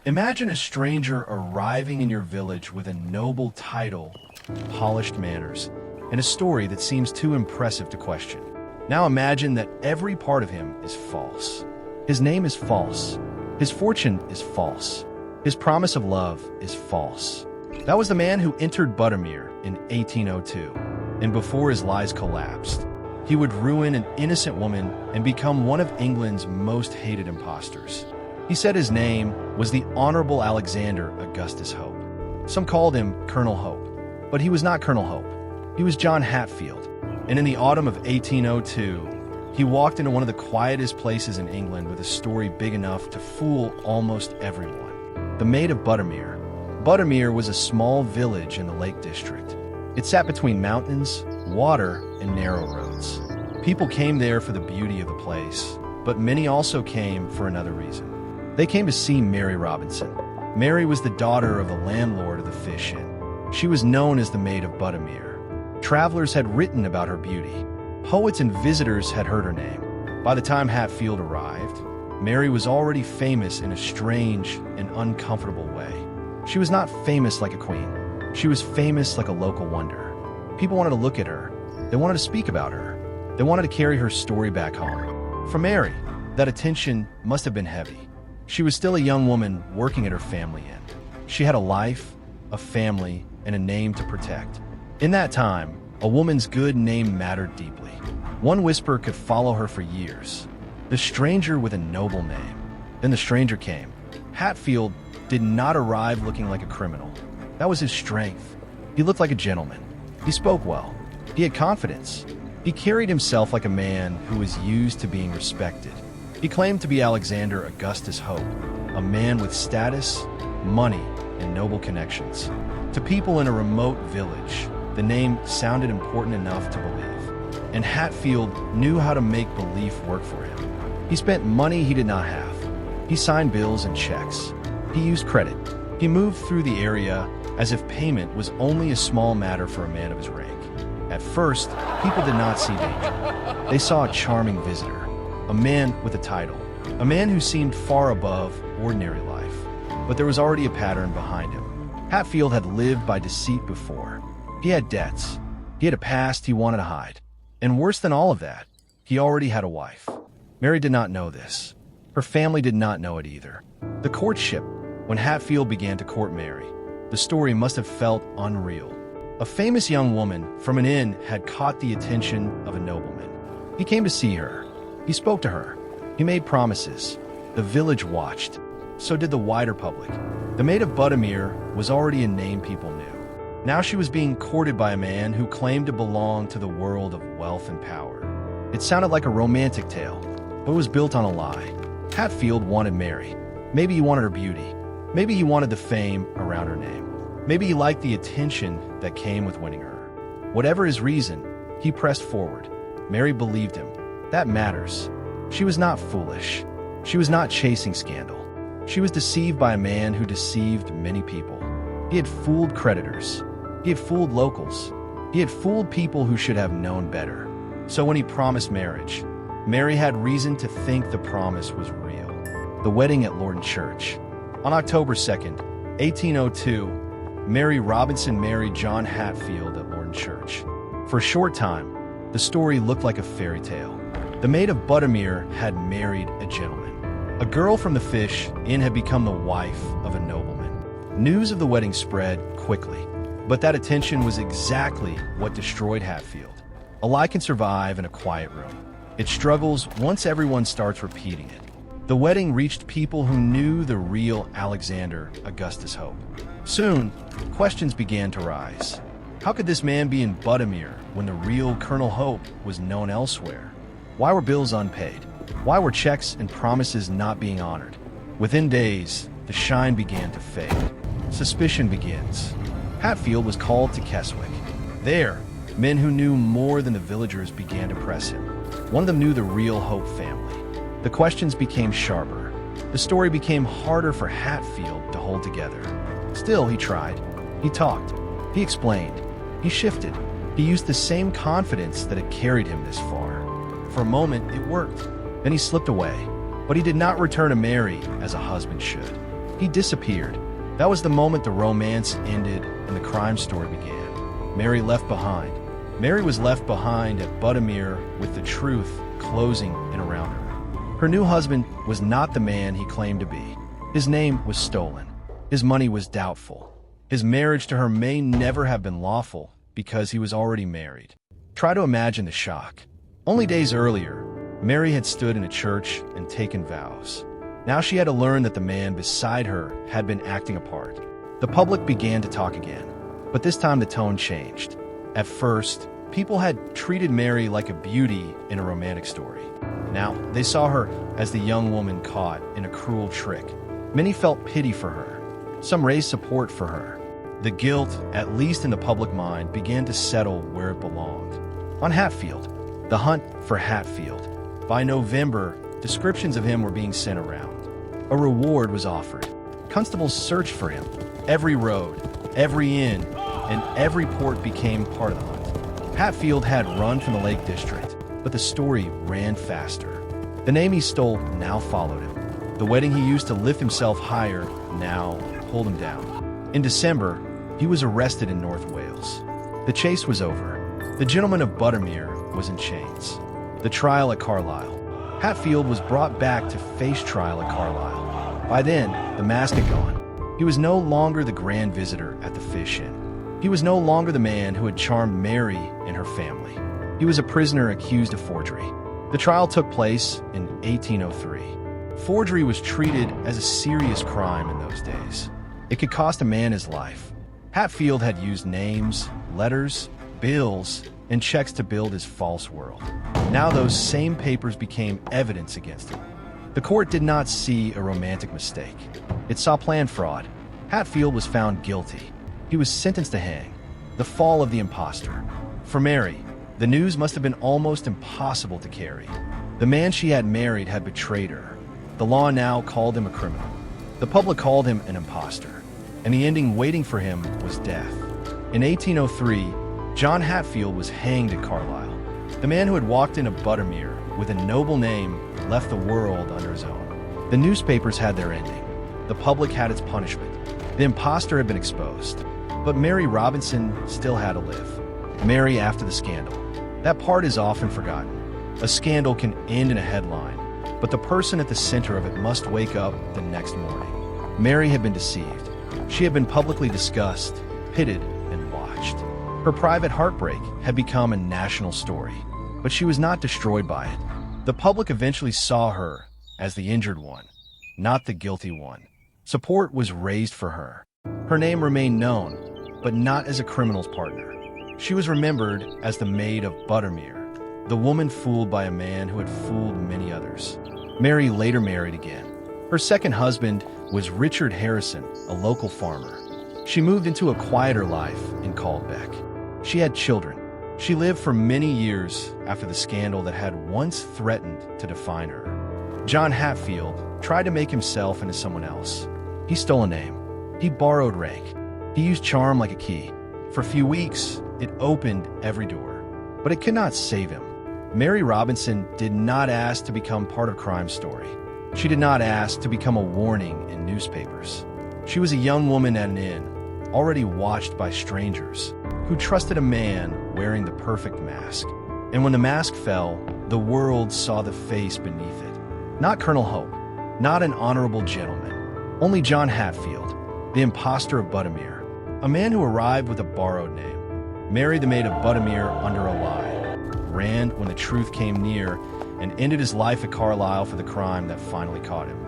Imagine a stranger arriving in your village with a noble title, polished manners, and a story that seems too impressive to question. Now imagine that every part of him is false. His name is false. His fortune is false. His promise of love is false. That was the man who entered Buttermere in 1802, and before his lies collapsed, he would ruin an innocent woman and become one of England's most hated impostors. He said his name was the Honourable Augustus Hope. Some called him Colonel Hope, but he was not Colonel Hope. He was John Hadfield, and in the autumn of 1802, he walked into one of the quietest places in England with a story big enough to fool almost everyone. The Maid of Buttermere. Buttermere was a small village in the Lake District. It sat between mountains, water, and narrow roads. People came there for the beauty of the place, but many also came for another reason. They came to see Mary Robinson. Mary was the daughter of the landlord of the Fish Inn. She was known as the Maid of Buttermere. Travelers had written about her beauty. Poets and visitors had heard her name. By the time Hadfield arrived, Mary was already famous in a strange and uncomfortable way. She was not famous like a queen. She was famous like a local wonder. People wanted to look at her. They wanted to speak about her. They wanted to carry her story back home. For Mary, that attention must have been heavy. She was still a young woman working at her family inn. She had a life, a family, and a name to protect. In that time, a woman's good name mattered deeply. One whisper could follow her for years. The stranger with a noble name. Then the stranger came. Hadfield did not arrive looking like a criminal. That was his strength. He looked like a gentleman. He spoke well. He had confidence. He carried himself like a man who was used to being respected. He claimed to be Alexander Augustus Hope, a man with status, money, and noble connections. To people in a remote village, the name sounded important enough to believe, and Hadfield knew how to make belief work for him. He spent money he did not have. He signed bills and checks. He used credit. He moved through the area as if payment was only a small matter for a man of his rank. At first, people did not see danger. They saw a charming visitor, a man with a title, a man who seemed far above ordinary life. But there was already a pattern behind him. Hadfield had lived by deceit before. He had debts. He had a past he wanted to hide. And worse than all of that, he already had a wife. Mary did not know this. Her family did not know it either. The courtship, when Hadfield began to court Mary, the story must have felt unreal. A famous young woman from an inn had caught the attention of a nobleman. He came to see her. He spoke to her. He made promises. The village watched. So did the wider public. The Maid of Buttermere was already a name people knew. Now she was being courted by a man who claimed to belong to the world of wealth and power. It sounded like a romantic tale, but it was built on a lie. Hadfield wanted Mary. Maybe he wanted her beauty. Maybe he wanted the fame around her name. Maybe he liked the attention that came with winning her. Whatever his reason, he pressed forward. Mary believed him. That matters. She was not foolish. She was not chasing scandal. She was deceived by a man who deceived many people. He had fooled creditors. He had fooled locals. He had fooled people who should have known better. So when he promised marriage, Mary had reason to think the promise was real. The wedding at Lorton Church. On October 2nd, 1802, Mary Robinson married John Hadfield at Lorton Church. For a short time, the story looked like a fairy tale. The Maid of Buttermere had married a gentleman. A girl from the Fish Inn had become the wife of a nobleman. News of the wedding spread quickly, but that attention was exactly what destroyed Hadfield. A lie can survive in a quiet room. It struggles once everyone starts repeating it. The wedding reached people who knew the real Alexander Augustus Hope. Soon, questions began to rise. How could this man be in Buttermere when the real Colonel Hope was known elsewhere? Why were bills unpaid? Why were checks and promises not being honored? Within days, the shine began to fade. Suspicion begins. Hadfield was called to Keswick. There, men who knew more than the villagers began to press him. One of them knew the real Hope family. The questions became sharper. The story became harder for Hadfield to hold together. Still, he tried. He talked. He explained. He shifted. He used the same confidence that had carried him this far. For a moment, it worked. Then he slipped away. But he did not return to Mary as a husband should. He disappeared. That was the moment the romance ended and the crime story began. Mary left behind. Mary was left behind at Buttermere with the truth closing in around her. Her new husband was not the man he claimed to be. His name was stolen. His money was doubtful. His marriage to her may never have been lawful because he was already married. Try to imagine the shock. Only days earlier, Mary had stood in a church and taken vows. Now she had to learn that the man beside her had been acting a part. The public began to talk again, but this time the tone changed. At first, people had treated Mary like a beauty in a romantic story. Now, they saw her as the young woman caught in a cruel trick. Many felt pity for her. Some raised support for her. The guilt, at least in the public mind, began to settle where it belonged. On Hadfield, the hunt for Hadfield. By November, descriptions of him were being sent around. A reward was offered. Constables searched for him. Every road, every inn, and every port became part of the hunt. Hadfield had run from the Lake District, but the story ran faster. The name he stole now followed him. The wedding he used to lift himself higher now pulled him down. In December, he was arrested in North Wales. The chase was over. The gentleman of Buttermere was in chains. The trial at Carlisle. Hadfield was brought back to face trial at Carlisle. By then, the mask had gone. He was no longer the grand visitor at the Fish Inn. He was no longer the man who had charmed Mary and her family. He was a prisoner accused of forgery. The trial took place in 1803. Forgery was treated as a serious crime in those days. It could cost a man his life. Hadfield had used names, letters, bills, and checks to build his false world. Now those same papers became evidence against him. The court did not see a romantic mistake. It saw planned fraud. Hadfield was found guilty. He was sentenced to hang. The fall of the impostor. For Mary, the news must have been almost impossible to carry. The man she had married had betrayed her. The law now called him a criminal. The public called him an impostor. And the ending waiting for him was death. In 1803, John Hadfield was hanged at Carlisle. The man who had walked into Buttermere with a noble name left the world under his own. The newspapers had their ending. The public had its punishment. The impostor had been exposed. But Mary Robinson still had to live. Mary after the scandal. That part is often forgotten. A scandal can end in a headline, but the person at the center of it must wake up the next morning. Mary had been deceived. She had been publicly discussed, pitted, and watched. Her private heartbreak had become a national story, but she was not destroyed by it. The public eventually saw her as the injured one, not the guilty one. Support was raised for her. Her name remained known, but not as a criminal's partner. She was remembered as the maid of Buttermere, the woman fooled by a man who had fooled many others. Mary later married again. Her second husband was Richard Harrison, a local farmer. She moved into a quieter life in Caldbeck. She had children. She lived for many years after the scandal that had once threatened to define her. John Hadfield tried to make himself into someone else. He stole a name. He borrowed rank. He used charm like a key. For a few weeks, it opened every door. But it could not save him. Mary Robinson did not ask to become part of crime story. She did not ask to become a warning in newspapers. She was a young woman at an inn, already watched by strangers, who trusted a man wearing the perfect mask. And when the mask fell, the world saw the face beneath it. Not Colonel Hope, not an honorable gentleman, only John Hadfield, the impostor of Buttermere, a man who arrived with a borrowed name, married the maid of Buttermere under a lie, ran when the truth came near, and ended his life at Carlisle for the crime that finally caught him.